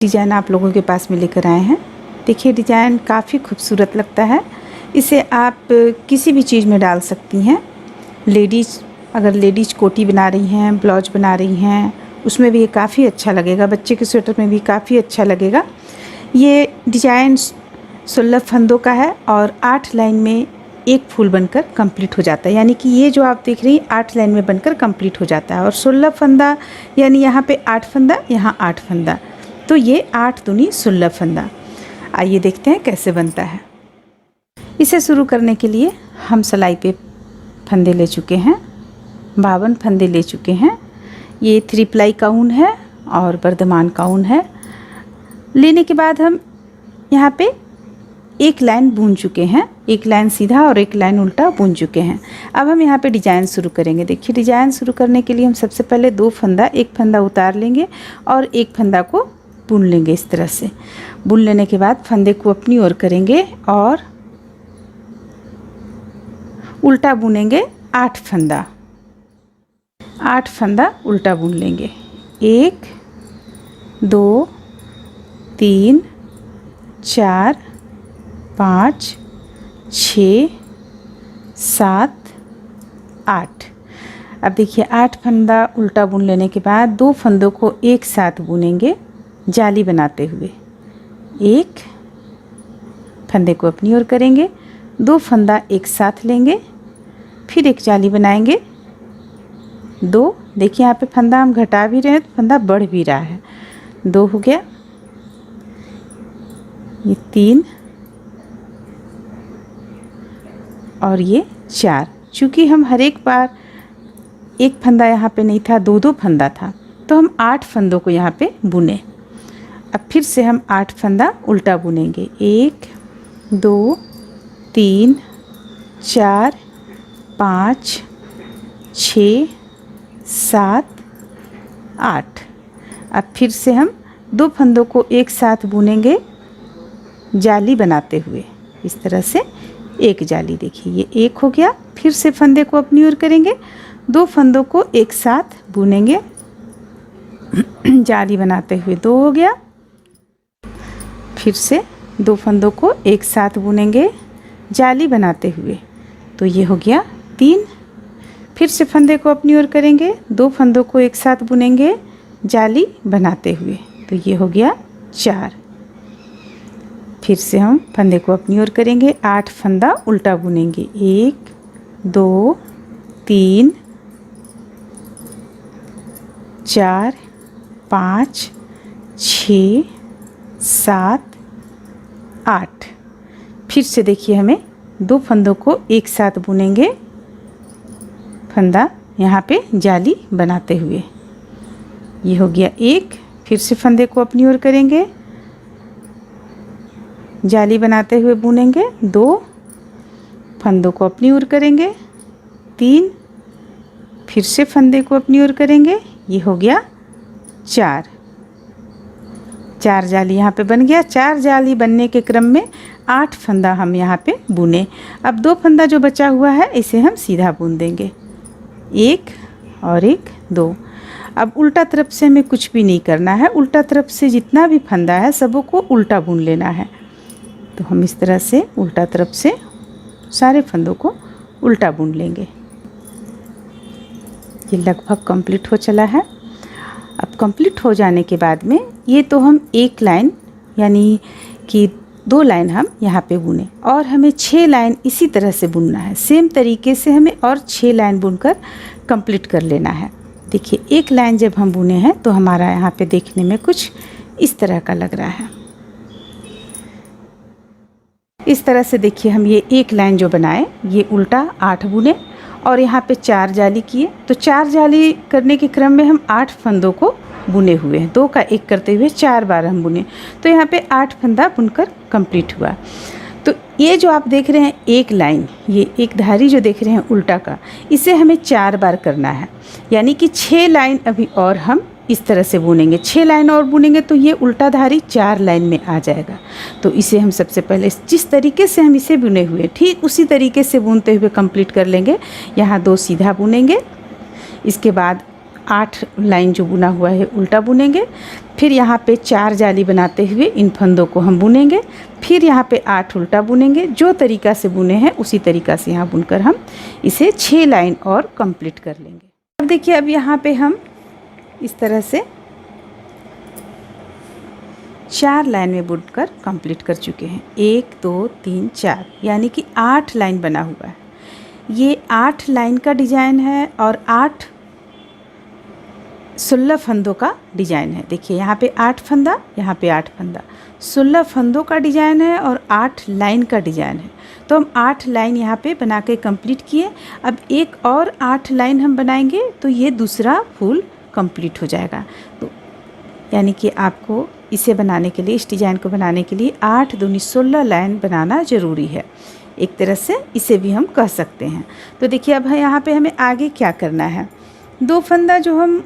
Design आप लोगों के पास में लेकर आए हैं। देखिए डिज़ाइन काफ़ी खूबसूरत लगता है। इसे आप किसी भी चीज़ में डाल सकती हैं। अगर लेडीज़ कोटी बना रही हैं, ब्लाउज बना रही हैं, उसमें भी ये काफ़ी अच्छा लगेगा। बच्चे के स्वेटर में भी काफ़ी अच्छा लगेगा। ये डिज़ाइन 16 फंदों का है और 8 लाइन में एक फूल बनकर कंप्लीट हो जाता है। यानी कि ये जो आप देख रही हैं 8 लाइन में बनकर कंप्लीट हो जाता है। और 16 फंदा यानी यहाँ पे 8 फंदा, यहाँ 8 फंदा, तो ये 8 दूनी 16 फंदा। आइए देखते हैं कैसे बनता है। इसे शुरू करने के लिए हम सिलाई पे फंदे ले चुके हैं, 52 फंदे ले चुके हैं। ये 3 प्लाई का ऊन है और बर्धमान का ऊन है। लेने के बाद हम यहाँ पे एक लाइन बुन चुके हैं, एक लाइन सीधा और एक लाइन उल्टा बुन चुके हैं। अब हम यहाँ पे डिज़ाइन शुरू करेंगे। देखिए डिज़ाइन शुरू करने के लिए हम सबसे पहले 2 फंदा, एक फंदा उतार लेंगे और एक फंदा को बुन लेंगे। इस तरह से बुन लेने के बाद फंदे को अपनी ओर करेंगे और उल्टा बुनेंगे 8 फंदा। 8 फंदा उल्टा बुन लेंगे। 1 2 3 4 5 6 7 8। अब देखिए 8 फंदा उल्टा बुन लेने के बाद 2 फंदों को एक साथ बुनेंगे जाली बनाते हुए। एक फंदे को अपनी ओर करेंगे, 2 फंदा एक साथ लेंगे, फिर एक जाली बनाएंगे। 2, देखिए यहाँ पे फंदा हम घटा भी रहे हैं तो फंदा बढ़ भी रहा है। 2 हो गया, ये 3 और ये 4। चूँकि हम हर एक बार एक फंदा यहाँ पे नहीं था, 2-2 फंदा था, तो हम 8 फंदों को यहाँ पे बुने। अब फिर से हम 8 फंदा उल्टा बुनेंगे। 1 2 3 4 5 6 7 8। अब फिर से हम 2 फंदों को एक साथ बुनेंगे जाली बनाते हुए। इस तरह से एक जाली, देखिए ये एक हो गया। फिर से फंदे को अपनी ओर करेंगे, 2 फंदों को एक साथ बुनेंगे जाली बनाते हुए। 2 हो गया। फिर से 2 फंदों को एक साथ बुनेंगे जाली बनाते हुए, तो ये हो गया 3। फिर से फंदे को अपनी ओर करेंगे, 2 फंदों को एक साथ बुनेंगे जाली बनाते हुए, तो ये हो गया 4। फिर से हम फंदे को अपनी ओर करेंगे, 8 फंदा उल्टा बुनेंगे। 1 2 3 4 5 6 7 8। फिर से देखिए हमें 2 फंदों को एक साथ बुनेंगे फंदा यहाँ पे जाली बनाते हुए। ये हो गया 1। फिर से फंदे को अपनी ओर करेंगे, जाली बनाते हुए बुनेंगे। 2 फंदों को अपनी ओर करेंगे। 3 फिर से फंदे को अपनी ओर करेंगे। ये हो गया 4। 4 जाली यहाँ पे बन गया। 4 जाली बनने के क्रम में 8 फंदा हम यहाँ पे बुने। अब 2 फंदा जो बचा हुआ है इसे हम सीधा बुन देंगे। 1 और 1 2। अब उल्टा तरफ से हमें कुछ भी नहीं करना है। उल्टा तरफ से जितना भी फंदा है सबों को उल्टा बुन लेना है। तो हम इस तरह से उल्टा तरफ से सारे फंदों को उल्टा बुन लेंगे। ये लगभग कंप्लीट हो चला है। अब कंप्लीट हो जाने के बाद में ये तो हम एक लाइन यानी कि 2 लाइन हम यहाँ पे बुने और हमें 6 लाइन इसी तरह से बुनना है। सेम तरीके से हमें और 6 लाइन बुनकर कंप्लीट कर लेना है। देखिए एक लाइन जब हम बुने हैं तो हमारा यहाँ पे देखने में कुछ इस तरह का लग रहा है। इस तरह से देखिए हम ये एक लाइन जो बनाए ये उल्टा 8 बुने और यहाँ पे 4 जाली किए। तो 4 जाली करने के क्रम में हम 8 फंदों को बुने हुए हैं। 2 का 1 करते हुए 4 बार हम बुने, तो यहाँ पे 8 फंदा बुनकर कंप्लीट हुआ। तो ये जो आप देख रहे हैं एक लाइन, ये एक धारी जो देख रहे हैं उल्टा का, इसे हमें 4 बार करना है। यानी कि 6 लाइन अभी और हम इस तरह से बुनेंगे। 6 लाइन और बुनेंगे तो ये उल्टा धारी 4 लाइन में आ जाएगा। तो इसे हम सबसे पहले जिस तरीके से हम इसे बुने हुए ठीक उसी तरीके से बुनते हुए कंप्लीट कर लेंगे। यहाँ 2 सीधा बुनेंगे, इसके बाद 8 लाइन जो बुना हुआ है उल्टा बुनेंगे। फिर यहाँ पे 4 जाली बनाते हुए इन फंदों को हम बुनेंगे। फिर यहाँ पे 8 उल्टा बुनेंगे। जो तरीका से बुने हैं उसी तरीका से यहाँ बुनकर हम इसे 6 लाइन और कंप्लीट कर लेंगे। अब देखिए, अब यहाँ पे हम इस तरह से 4 लाइन में बुनकर कंप्लीट कर चुके हैं। 1 2 3 4 यानी कि 8 लाइन बना हुआ है। ये 8 लाइन का डिज़ाइन है और 16 फंदों का डिज़ाइन है। देखिए, यहाँ पे 8 फंदा, यहाँ पे 8 फंदा, 16 फंदों का डिज़ाइन है और 8 लाइन का डिज़ाइन है। तो हम 8 लाइन यहाँ पे बना के कंप्लीट किए। अब एक और 8 लाइन हम बनाएंगे तो ये दूसरा फूल कंप्लीट हो जाएगा। तो यानी कि आपको इसे बनाने के लिए, इस डिज़ाइन को बनाने के लिए 8 दूनी 16 लाइन बनाना ज़रूरी है। एक तरह से इसे भी हम कह सकते हैं। तो देखिए, अब यहाँ पे हमें आगे क्या करना है। 2 फंदा जो हम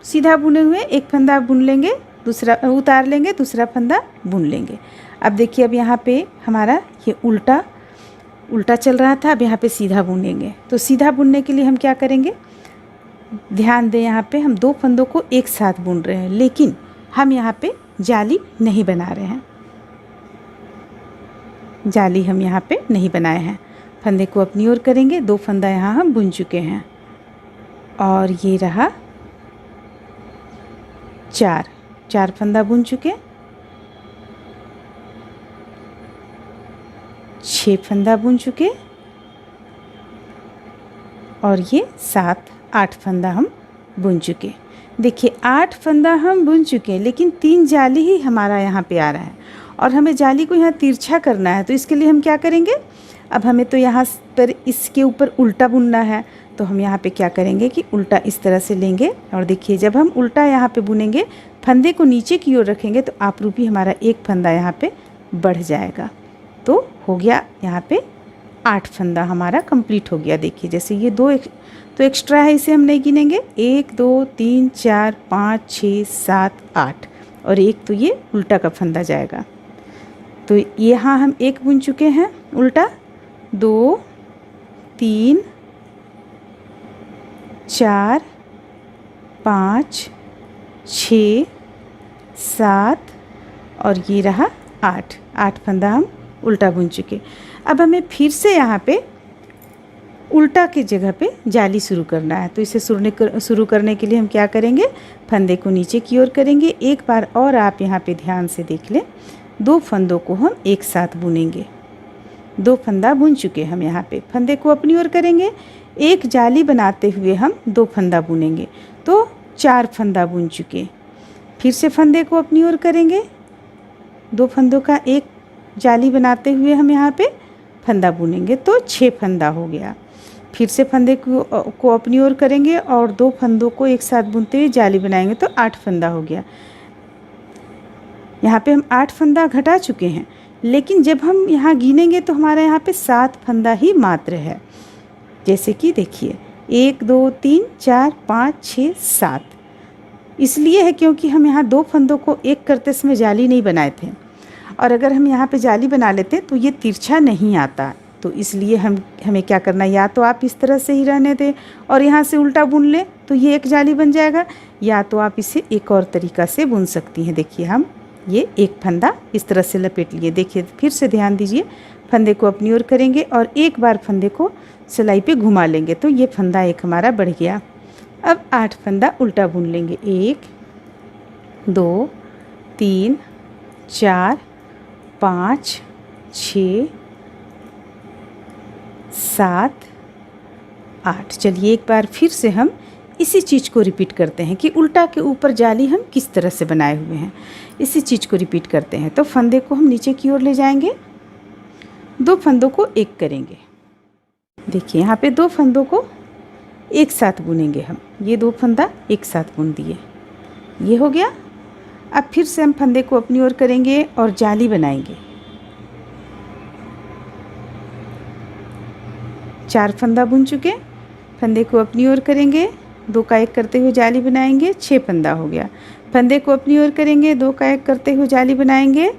सीधा बुने हुए, एक फंदा बुन लेंगे, दूसरा उतार लेंगे, दूसरा फंदा बुन लेंगे। अब देखिए, अब यहाँ पे हमारा ये उल्टा चल रहा था, अब यहाँ पे सीधा बुनेंगे। तो सीधा बुनने के लिए हम क्या करेंगे, ध्यान दें, यहाँ पे हम 2 फंदों को एक साथ बुन रहे हैं, लेकिन हम यहाँ पे जाली नहीं बना रहे हैं। जाली हम यहाँ पे नहीं बनाए हैं। फंदे को अपनी ओर करेंगे। 2 फंदा यहाँ हम बुन चुके हैं और ये रहा 4 फंदा बुन चुके, 6 फंदा बुन चुके और ये 7-8 फंदा हम बुन चुके। देखिए, 8 फंदा हम बुन चुके, लेकिन 3 जाली ही हमारा यहाँ पे आ रहा है और हमें जाली को यहाँ तिरछा करना है। तो इसके लिए हम क्या करेंगे, अब हमें तो यहाँ पर इसके ऊपर उल्टा बुनना है। तो हम यहाँ पे क्या करेंगे कि उल्टा इस तरह से लेंगे और देखिए, जब हम उल्टा यहाँ पे बुनेंगे, फंदे को नीचे की ओर रखेंगे तो आपरूपी हमारा एक फंदा यहाँ पे बढ़ जाएगा। तो हो गया यहाँ पे 8 फंदा हमारा कंप्लीट हो गया। देखिए, जैसे ये 2 तो एक्स्ट्रा है, इसे हम नहीं गिनेंगे। 1 2 3 4 5 6 7 8 और एक तो ये उल्टा का फंदा जाएगा। तो यहाँ हम 1 बुन चुके हैं उल्टा, 2 3 4 5 6 7 और ये रहा 8 फंदा हम उल्टा बुन चुके। अब हमें फिर से यहाँ पे उल्टा की जगह पे जाली शुरू करना है। तो इसे शुरू करने के लिए हम क्या करेंगे, फंदे को नीचे की ओर करेंगे। एक बार और आप यहाँ पे ध्यान से देख लें, 2 फंदों को हम एक साथ बुनेंगे। 2 फंदा बुन चुके हम यहाँ पे, फंदे को अपनी ओर करेंगे, एक जाली बनाते हुए हम 2 फंदा बुनेंगे। तो 4 फंदा बुन चुके। फिर से फंदे को अपनी ओर करेंगे, 2 फंदों का एक जाली बनाते हुए हम यहाँ पे फंदा बुनेंगे, तो 6 फंदा हो गया। फिर से फंदे को अपनी ओर करेंगे और 2 फंदों को एक साथ बुनते हुए जाली बनाएंगे, तो 8 फंदा हो गया। यहाँ पे हम 8 फंदा घटा चुके हैं, लेकिन जब हम यहाँ गिनेंगे तो हमारे यहाँ पे 7 फंदा ही मात्र है। जैसे कि देखिए, 1 2 3 4 5 6 7 इसलिए है क्योंकि हम यहाँ 2 फंदों को एक करते समय जाली नहीं बनाए थे, और अगर हम यहाँ पे जाली बना लेते तो ये तिरछा नहीं आता। तो इसलिए हमें क्या करना है, या तो आप इस तरह से ही रहने दें और यहाँ से उल्टा बुन लें तो ये एक जाली बन जाएगा, या तो आप इसे एक और तरीक़ा से बुन सकती हैं। देखिए, हम ये एक फंदा इस तरह से लपेट लिए। देखिए, फिर से ध्यान दीजिए, फंदे को अपनी ओर करेंगे और एक बार फंदे को सिलाई पे घुमा लेंगे, तो ये फंदा एक हमारा बढ़ गया। अब 8 फंदा उल्टा बुन लेंगे। 1 2 3 4 5 6 7 8। चलिए, एक बार फिर से हम इसी चीज़ को रिपीट करते हैं कि उल्टा के ऊपर जाली हम किस तरह से बनाए हुए हैं। इसी चीज़ को रिपीट करते हैं। तो फंदे को हम नीचे की ओर ले जाएंगे, 2 फंदों को एक करेंगे। देखिए, यहाँ पे 2 फंदों को एक साथ बुनेंगे हम। ये 2 फंदा एक साथ बुन दिए, ये हो गया। अब फिर से हम फंदे को अपनी ओर करेंगे और जाली बनाएंगे। 4 फंदा बुन चुके, फंदे को अपनी ओर करेंगे, 2 का 1 करते हुए जाली बनाएंगे, 6 फंदा हो गया। फंदे को अपनी ओर करेंगे, 2 का 1 करते हुए जाली बनाएंगे,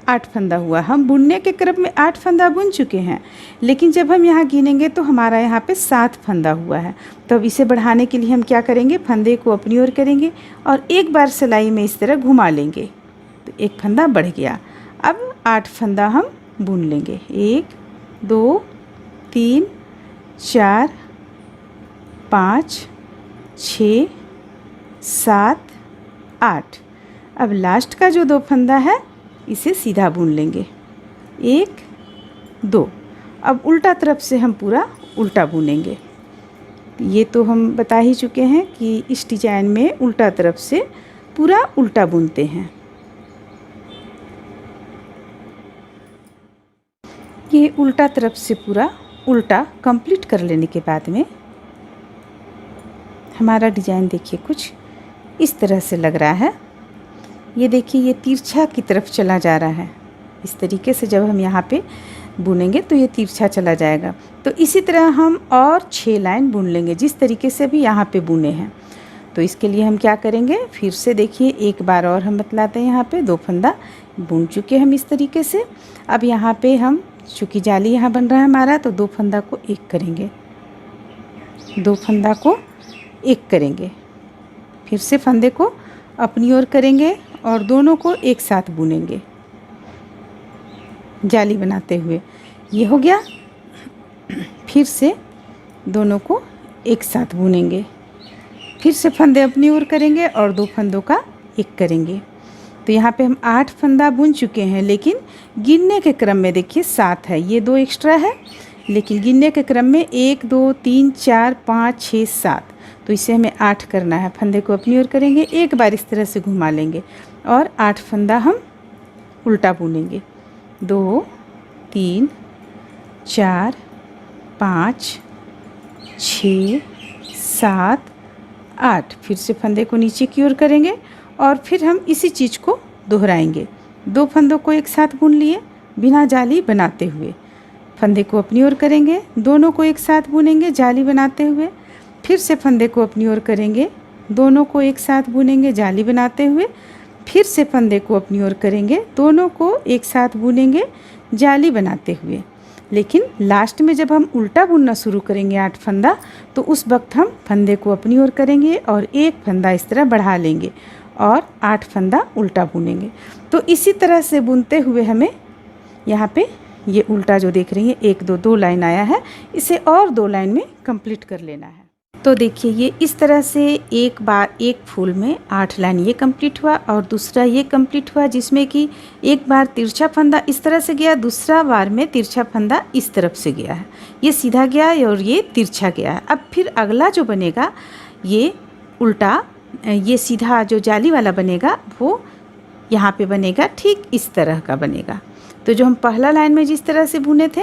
8 फंदा हुआ। हम बुनने के क्रम में 8 फंदा बुन चुके हैं, लेकिन जब हम यहाँ गिनेंगे तो हमारा यहाँ पे 7 फंदा हुआ है। तो अब इसे बढ़ाने के लिए हम क्या करेंगे, फंदे को अपनी ओर करेंगे और एक बार सिलाई में इस तरह घुमा लेंगे तो एक फंदा बढ़ गया। अब 8 फंदा हम बुन लेंगे, 1 2 3 4 5 6 7 8। अब लास्ट का जो 2 फंदा है इसे सीधा बुन लेंगे, 1 2। अब उल्टा तरफ से हम पूरा उल्टा बुनेंगे। ये तो हम बता ही चुके हैं कि इस डिजाइन में उल्टा तरफ से पूरा उल्टा बुनते हैं। ये उल्टा तरफ से पूरा उल्टा कंप्लीट कर लेने के बाद में हमारा डिजाइन देखिए कुछ इस तरह से लग रहा है। ये देखिए ये तिरछा की तरफ चला जा रहा है। इस तरीके से जब हम यहाँ पे बुनेंगे तो ये तिरछा चला जाएगा। तो इसी तरह हम और 6 लाइन बुन लेंगे जिस तरीके से भी यहाँ पे बुने हैं। तो इसके लिए हम क्या करेंगे, फिर से देखिए एक बार और हम बतलाते हैं। यहाँ पे 2 फंदा बुन चुके हम इस तरीके से। अब यहाँ पे हम चूँकि जाली यहाँ बन रहा है हमारा, तो 2 फंदा को एक करेंगे, 2 फंदा को एक करेंगे, फिर से फंदे को अपनी ओर करेंगे और दोनों को एक साथ बुनेंगे जाली बनाते हुए। ये हो गया। फिर से दोनों को एक साथ बुनेंगे, फिर से फंदे अपनी ओर करेंगे और 2 फंदों का एक करेंगे। तो यहाँ पे हम 8 फंदा बुन चुके हैं, लेकिन गिनने के क्रम में देखिए 7 है, ये 2 एक्स्ट्रा है, लेकिन गिनने के क्रम में 1 2 3 4 5 6 7। तो इसे हमें 8 करना है। फंदे को अपनी ओर करेंगे, एक बार इस तरह से घुमा लेंगे और 8 फंदा हम उल्टा बुनेंगे, 2 3 4 5 6 7 8। फिर से फंदे को नीचे की ओर करेंगे और फिर हम इसी चीज़ को दोहराएंगे। 2 फंदों को एक साथ बुन लिए बिना जाली बनाते हुए, फंदे को अपनी ओर करेंगे, दोनों को एक साथ बुनेंगे जाली बनाते हुए, फिर से फंदे को अपनी ओर करेंगे, दोनों को एक साथ बुनेंगे जाली बनाते हुए, फिर से फंदे को अपनी ओर करेंगे, दोनों को एक साथ बुनेंगे जाली बनाते हुए। लेकिन लास्ट में जब हम उल्टा बुनना शुरू करेंगे 8 फंदा, तो उस वक्त हम फंदे को अपनी ओर करेंगे और एक फंदा इस तरह बढ़ा लेंगे और 8 फंदा उल्टा बुनेंगे। तो इसी तरह से बुनते हुए हमें यहाँ पे ये उल्टा जो देख रही हैं 1 2 2 लाइन आया है, इसे और 2 लाइन में कंप्लीट कर लेना है। तो देखिए ये इस तरह से एक बार एक फूल में 8 लाइन ये कंप्लीट हुआ और दूसरा ये कंप्लीट हुआ, जिसमें कि एक बार तिरछा फंदा इस तरह से गया, दूसरा बार में तिरछा फंदा इस तरफ से गया है, ये सीधा गया और ये तिरछा गया है। अब फिर अगला जो बनेगा ये उल्टा, ये सीधा जो जाली वाला बनेगा वो यहाँ पे बनेगा, ठीक इस तरह का बनेगा। तो जो हम पहला लाइन में जिस तरह से बुने थे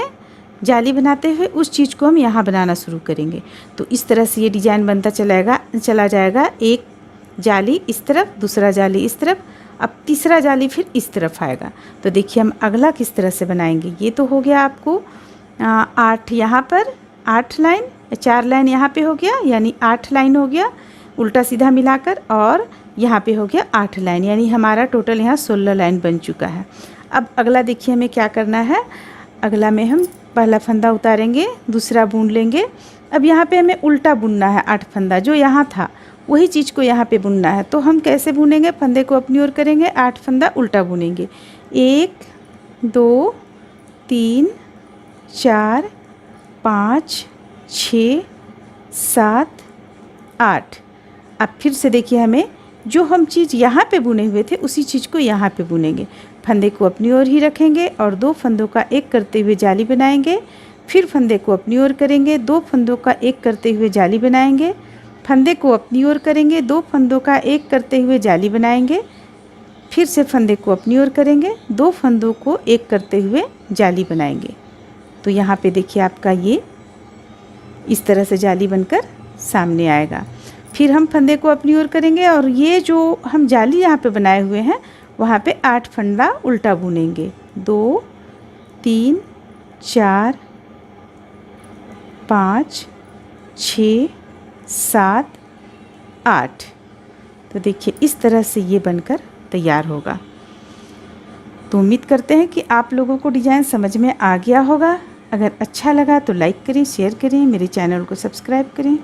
जाली बनाते हुए, उस चीज़ को हम यहाँ बनाना शुरू करेंगे। तो इस तरह से ये डिज़ाइन बनता चला जाएगा। एक जाली इस तरफ, दूसरा जाली इस तरफ, अब तीसरा जाली फिर इस तरफ आएगा। तो देखिए हम अगला किस तरह से बनाएंगे। ये तो हो गया आपको 8 यहाँ पर 8 लाइन, 4 लाइन यहाँ पे हो गया, यानी 8 लाइन हो गया उल्टा सीधा मिलाकर, और यहाँ पे हो गया 8 लाइन, यानी हमारा टोटल यहाँ 16 लाइन बन चुका है। अब अगला देखिए हमें क्या करना है। अगला में हम पहला फंदा उतारेंगे, दूसरा बुन लेंगे। अब यहाँ पे हमें उल्टा बुनना है 8 फंदा, जो यहाँ था वही चीज़ को यहाँ पे बुनना है। तो हम कैसे बुनेंगे, फंदे को अपनी ओर करेंगे, 8 फंदा उल्टा बुनेंगे, 1 2 3 4 5 6 7 8। अब फिर से देखिए हमें जो हम चीज़ यहाँ पे बुने हुए थे उसी चीज़ को यहाँ पे बुनेंगे। फंदे को अपनी ओर ही रखेंगे और 2 फंदों का एक करते हुए जाली बनाएंगे, फिर फंदे को अपनी ओर करेंगे, 2 फंदों का एक करते हुए जाली बनाएंगे, फंदे को अपनी ओर करेंगे, 2 फंदों का एक करते हुए जाली बनाएंगे, फिर से फंदे को अपनी ओर करेंगे, 2 फंदों को एक करते हुए जाली बनाएंगे। तो यहाँ पे देखिए आपका ये इस तरह से जाली बनकर सामने आएगा। फिर हम फंदे को अपनी ओर करेंगे और ये जो हम जाली यहाँ पे बनाए हुए हैं वहाँ पे 8 फंदा उल्टा बुनेंगे, 2 3 4 5 6 7 8। तो देखिए इस तरह से ये बनकर तैयार होगा। तो उम्मीद करते हैं कि आप लोगों को डिज़ाइन समझ में आ गया होगा। अगर अच्छा लगा तो लाइक करें, शेयर करें, मेरे चैनल को सब्सक्राइब करें।